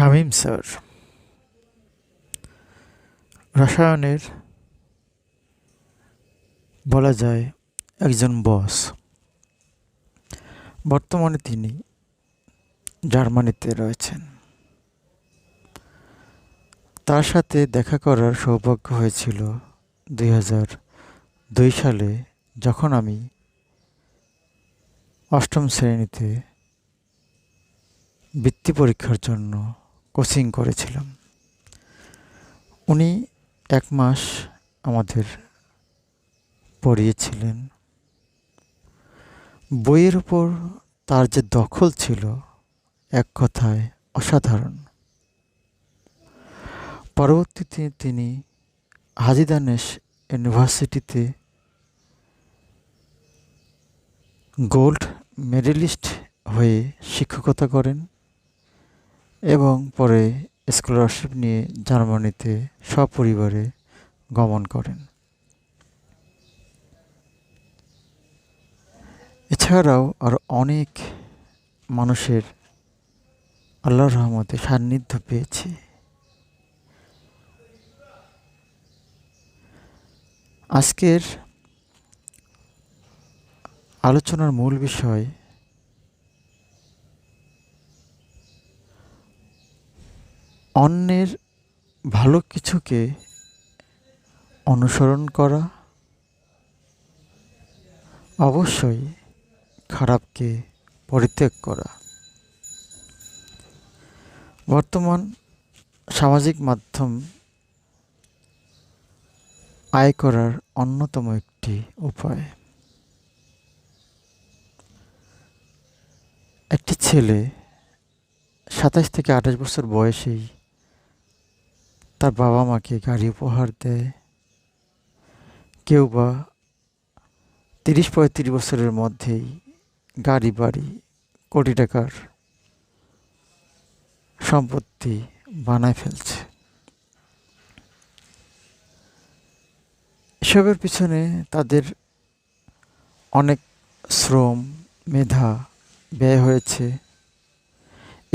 Shamim sir রসায়নের বলা যায় একজন বস। বর্তমানে তিনি জার্মানিতে রয়েছেন। তার সাথে দেখা করার সৌভাগ্য হয়েছিল ২০০২ সালে, যখন আমি অষ্টম শ্রেণীতে বৃত্তি পরীক্ষার জন্য কোচিং করেছিলাম। উনি ১ মাস আমাদের পড়িয়েছিলেন। বইয়ের উপর তার যে দখল ছিল, এক কথায় অসাধারণ। পরবর্তীতে তিনি হাজী দানেশ ইউনিভার্সিটিতে গোল্ড মেডেলিস্ট হয়ে শিক্ষকতা করেন এবং পরে স্কলারশিপ নিয়ে জার্মানিতে সপরিবারে গমন করেন। এছাড়াও আরও অনেক মানুষের আল্লাহর রহমতে সান্নিধ্য পেয়েছি। আজকের আলোচনার মূল বিষয় অন্যের ভালো কিছুকে অনুসরণ করা, অবশ্যই খারাপকে পরিত্যাগ করা। বর্তমান সামাজিক মাধ্যম আয় করার অন্যতম একটি উপায়। একটি ছেলে ২৭ থেকে ২৮ বছর বয়সেই তার বাবা মাকে গাড়ি উপহার দেয়। কেউ বা ৩০-৩৫ বছরের মধ্যেই গাড়ি বাড়ি কোটি টাকার সম্পত্তি বানায় ফেলছে। এসবের পিছনে তাদের অনেক শ্রম, মেধা ব্যয় হয়েছে।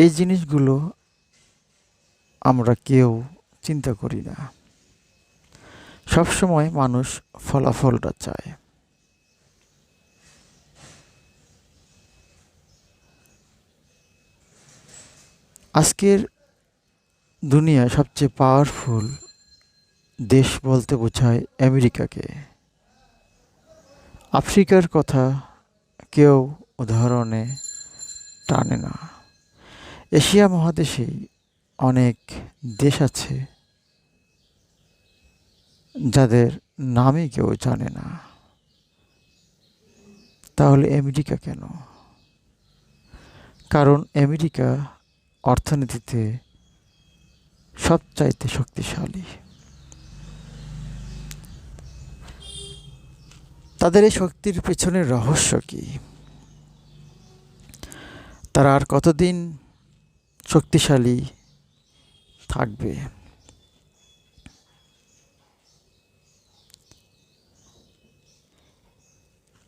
এই জিনিসগুলো আমরা কেউ চিন্তা করি না। সবসময় মানুষ ফলাফলটা চায়। আজকের দুনিয়ায় সবচেয়ে পাওয়ারফুল দেশ বলতে বোঝায় আমেরিকাকে। আফ্রিকার কথা কেউ উদাহরণে টানে না। এশিয়া মহাদেশেই অনেক দেশ আছে যাদের নামই কেউ জানে না। তাহলে আমেরিকা কেন? কারণ আমেরিকা অর্থনীতিতে সবচাইতে শক্তিশালী। তাদের এই শক্তির পেছনের রহস্য কি? তারা আর কতদিন শক্তিশালী থাকবে?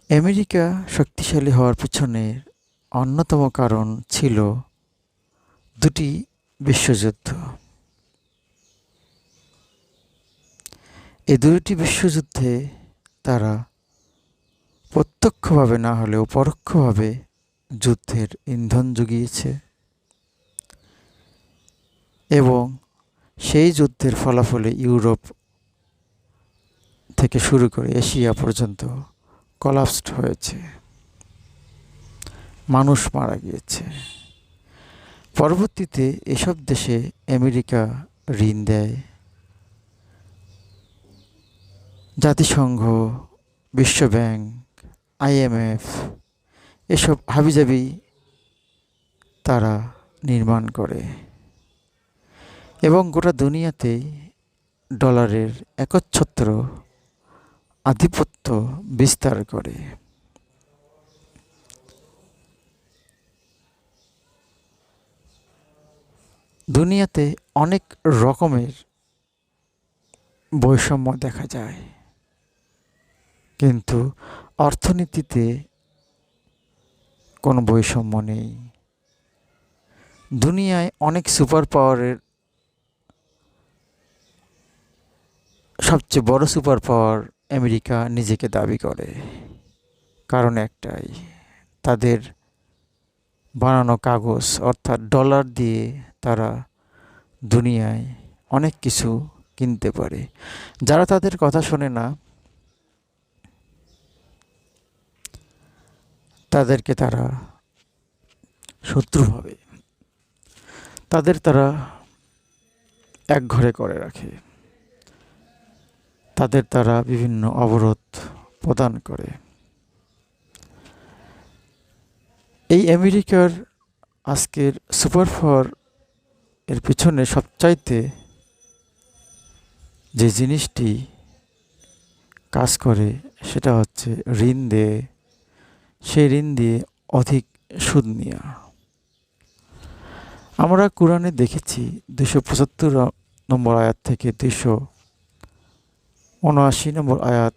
আমেরিকা শক্তিশালী হওয়ার পিছনে অন্যতম কারণ ছিল দুটি বিশ্বযুদ্ধ। এই দুটি বিশ্বযুদ্ধে তারা প্রত্যক্ষভাবে না হলেও পরোক্ষভাবে যুদ্ধের ইন্ধন জুগিয়েছে এবং সেই যুদ্ধের ফলাফলে ইউরোপ থেকে শুরু করে এশিয়া পর্যন্ত কলাপসড হয়েছে, মানুষ মারা গিয়েছে। পরবর্তীতে এসব দেশে আমেরিকা ঋণ দেয়। জাতিসংঘ, বিশ্বব্যাংক, IMF এসব হাবিজাবি তারা নির্মাণ করে এবং গোটা দুনিয়াতেই ডলারের একচ্ছত্র আধিপত্য বিস্তার করে। দুনিয়াতে অনেক রকমের বৈষম্য দেখা যায়, কিন্তু অর্থনীতিতে কোনো বৈষম্য নেই। দুনিয়ায় অনেক সুপার পাওয়ারের সবচেয়ে বড় সুপার পাওয়ার আমেরিকা নিজেকে দাবি করে। কারণ একটাই, তাদের বানানো কাগজ অর্থাৎ ডলার দিয়ে তারা দুনিয়ায় অনেক কিছু কিনতে পারে। যারা তাদের কথা শোনে না তাদেরকে তারা শত্রু ভাবে, তাদের তারা একঘরে করে রাখে, তাদের তারা বিভিন্ন অবরোধ প্রদান করে। এই আমেরিকার আজকের সুপার পাওয়ার এর পিছনে সবচাইতে যে জিনিসটি কাজ করে সেটা হচ্ছে ঋণ দিয়ে, সেই ঋণ দিয়ে অধিক সুদ নেওয়া। আমরা কোরআনে দেখেছি 275 নম্বর আয়াত থেকে 279 নম্বর আয়াত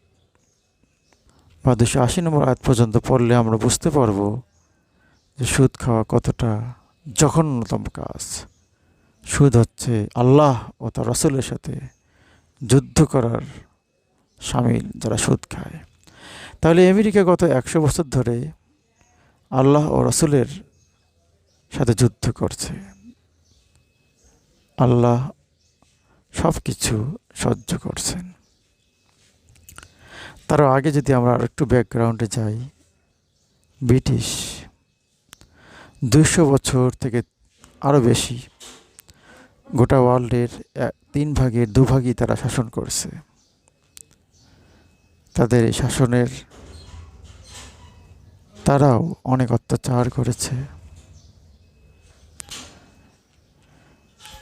বা 280 নম্বর আয়াত পর্যন্ত পড়লে আমরা বুঝতে পারবো যে সুদ খাওয়া কতটা জঘন্যতম কাজ। সুদ হচ্ছে আল্লাহ ও তার রাসূলের সাথে যুদ্ধ করার শামিল যারা সুদ খায়। তাহলে আমেরিকা গত 100 বছর ধরে আল্লাহ ও রাসূলের সাথে যুদ্ধ করছে। আল্লাহ সব কিছু সহ্য করছেন। তারও আগে যদি আমরা একটু ব্যাকগ্রাউন্ডে যাই, ব্রিটিশ 200 বছর থেকে আরও বেশি গোটা ওয়ার্ল্ডের 3 ভাগের 2 ভাগই তারা শাসন করছে। তাদের এই শাসনের তারাও অনেক অত্যাচার করেছে।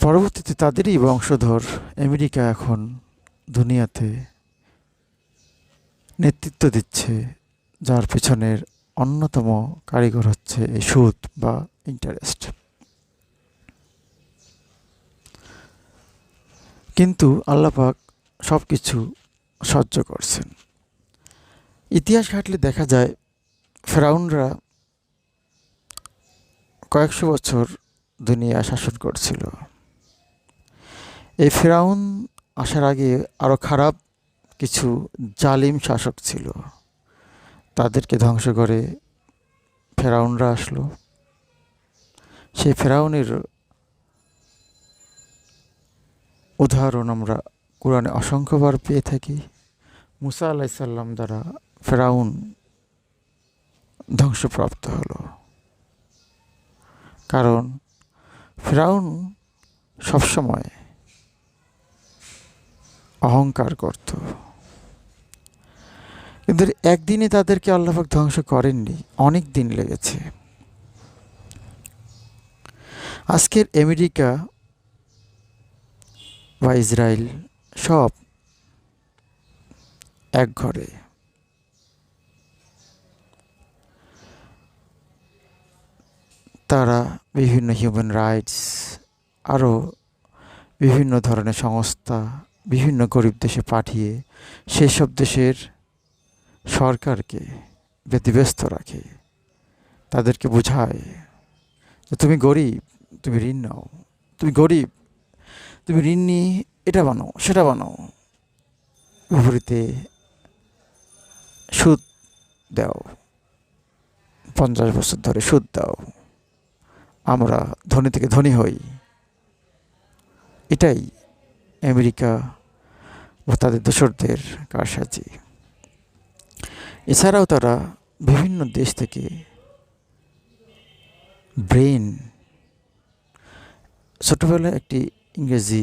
পরবর্তীতে তাদেরই বংশধর আমেরিকা এখন দুনিয়াতে নেতৃত্ব দিচ্ছে, যার পেছনের অন্যতম কারিগর হচ্ছে এই সুদ বা ইন্টারেস্ট। কিন্তু আল্লাহ পাক সব কিছু সহ্য করছেন। ইতিহাস ঘাটলে দেখা যায় ফেরাউনরা কয়েকশো বছর দুনিয়া শাসন করছিল। এই ফেরাউন আসার আগে আরও খারাপ কিছু জালিম শাসক ছিল, তাদেরকে ধ্বংস করে ফেরাউনরা আসলো। সেই ফেরাউনের উদাহরণ আমরা কোরআনে অসংখ্যবার পেয়ে থাকি। মুসা আলাইসাল্লাম দ্বারা ফেরাউন ধ্বংসপ্রাপ্ত হলো। কারণ ফেরাউন সবসময় অহংকার করত, কিন্তু একদিনে তাদেরকে আল্লাহ পাক ধ্বংস করেননি, অনেক দিন লেগেছে। আজকের আমেরিকা বা ইসরায়েল সব এক ঘরে। তারা বিভিন্ন হিউম্যান রাইটস, আরও বিভিন্ন ধরনের সংস্থা বিভিন্ন গরিব দেশে পাঠিয়ে সেসব দেশের সরকারকে ব্যতিব্যস্ত রাখে, তাদেরকে বোঝায় যে তুমি গরিব, তুমি ঋণ নাও, তুমি গরিব, তুমি ঋণ নিয়ে এটা বানাও সেটা বানাও, বিপরীতে সুদ দাও, 50 বছর ধরে সুদ দাও, আমরা ধনী থেকে ধনী হই। এটাই আমেরিকা ও তাদের দোসরদের কারসাজি। এছাড়াও তারা বিভিন্ন দেশ থেকে ব্রেন, ছোটোবেলায় একটি ইংরেজি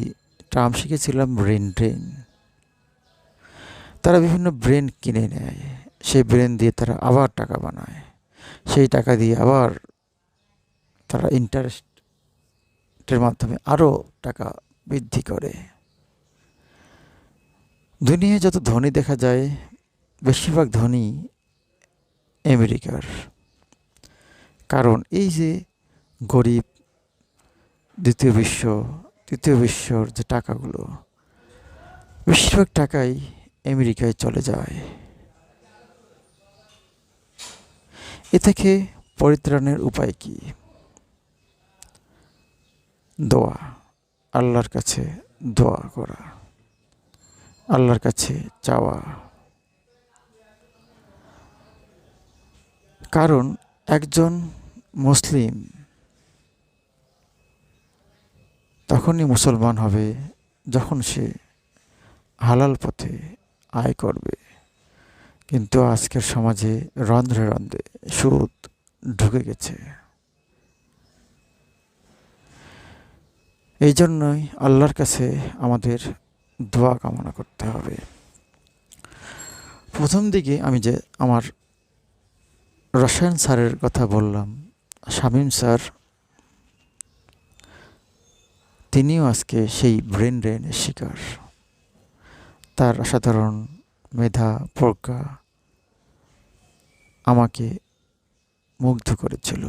টার্ম শিখেছিলাম ব্রেন ড্রেন, তারা বিভিন্ন ব্রেন কিনে নেয়, সেই ব্রেন দিয়ে তারা আবার টাকা বানায়, সেই টাকা দিয়ে আবার তারা ইন্টারেস্টের মাধ্যমে আরও টাকা বৃদ্ধি করে। দুনিয়ায় যত ধনী দেখা যায় বেশিরভাগ ধনী আমেরিকার। কারণ এই যে গরিব তৃতীয় বিশ্বর যে টাকাগুলো, বেশিরভাগ টাকাই আমেরিকায় চলে যায়। এ থেকে পরিত্রাণের উপায় কি? দোয়া, আল্লাহর কাছে দোয়া করা, আল্লাহর কাছে চাওয়া। কারণ একজন মুসলিম তখনই মুসলমান হবে যখন সে হালাল পথে আয় করবে। কিন্তু আজকের সমাজে রন্ধ্রে রন্ধ্রে সুদ ঢুকে গেছে। এই জন্যই আল্লাহর কাছে আমাদের দোয়া কামনা করতে হবে। প্রথম দিকে আমি যে আমার রসায়ন স্যারের কথা বললাম, শামীম স্যার, তিনিও আজকে সেই ব্রেন ড্রেনের শিকার। তার অসাধারণ মেধা, প্রজ্ঞা আমাকে মুগ্ধ করেছিল।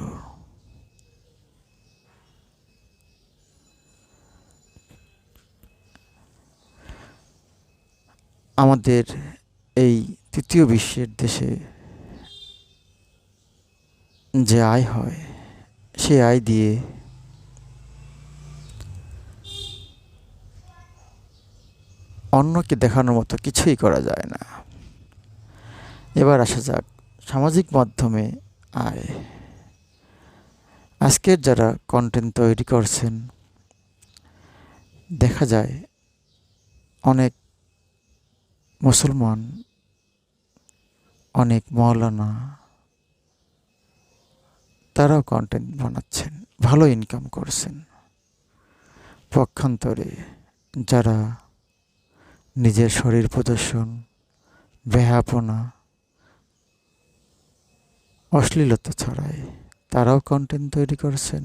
আমাদের এই তৃতীয় বিশ্বের দেশে যে আয় হয়, সে আয় দিয়ে অন্যকে দেখানোর মতো কিছুই করা যায় না। এবার আসা যাক সামাজিক মাধ্যমে আয়। আজকের যারা কন্টেন্ট তৈরি করছেন, দেখা যায় অনেক মুসলমান, অনেক মাওলানা, তারাও কন্টেন্ট বানাচ্ছেন, ভালো ইনকাম করছেন। পক্ষান্তরে যারা নিজের শরীর প্রদর্শন, বেহাপনা, অশ্লীলতা ছড়ায়, তারাও কন্টেন্ট তৈরি করছেন।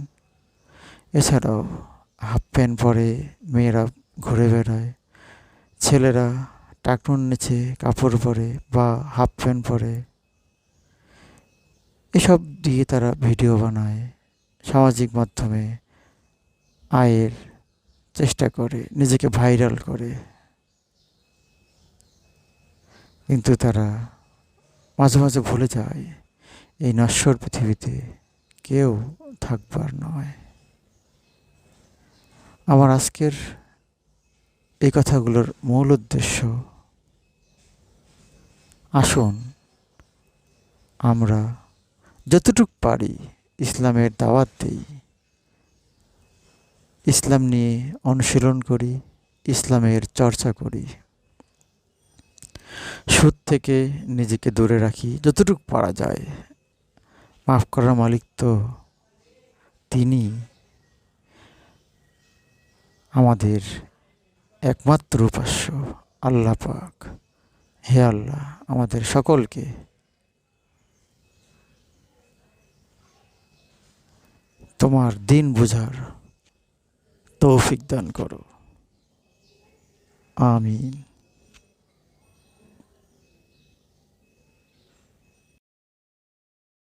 এছাড়াও হাফ প্যান্ট পরে মেয়েরা ঘুরে বেড়ায়, ছেলেরা টাকনুর নিচে কাপড় পরে বা হাফ প্যান্ট পরে, এসব দিয়ে তারা ভিডিও বানায়, সামাজিক মাধ্যমে আয়ের চেষ্টা করে, নিজেকে ভাইরাল করে। কিন্তু তারা মাঝে মাঝে ভুলে যায় এই নশ্বর পৃথিবীতে কেউ থাকবার নয়। আমার আজকের এই কথাগুলোর মূল উদ্দেশ্য, আসুন আমরা যতটুক পারি ইসলামের দাওয়াত দিই, ইসলাম নিয়ে অনুশীলন করি, ইসলামের চর্চা করি, সুদ থেকে নিজেকে দূরে রাখি যতটুকু পারা যায়। মাফ করার মালিক তো তিনি, আমাদের একমাত্র উপাস্য আল্লাহ পাক। হে আল্লাহ, আমাদের সকলকে তোমার দিন বুঝার তৌফিক দান করো। আমিন।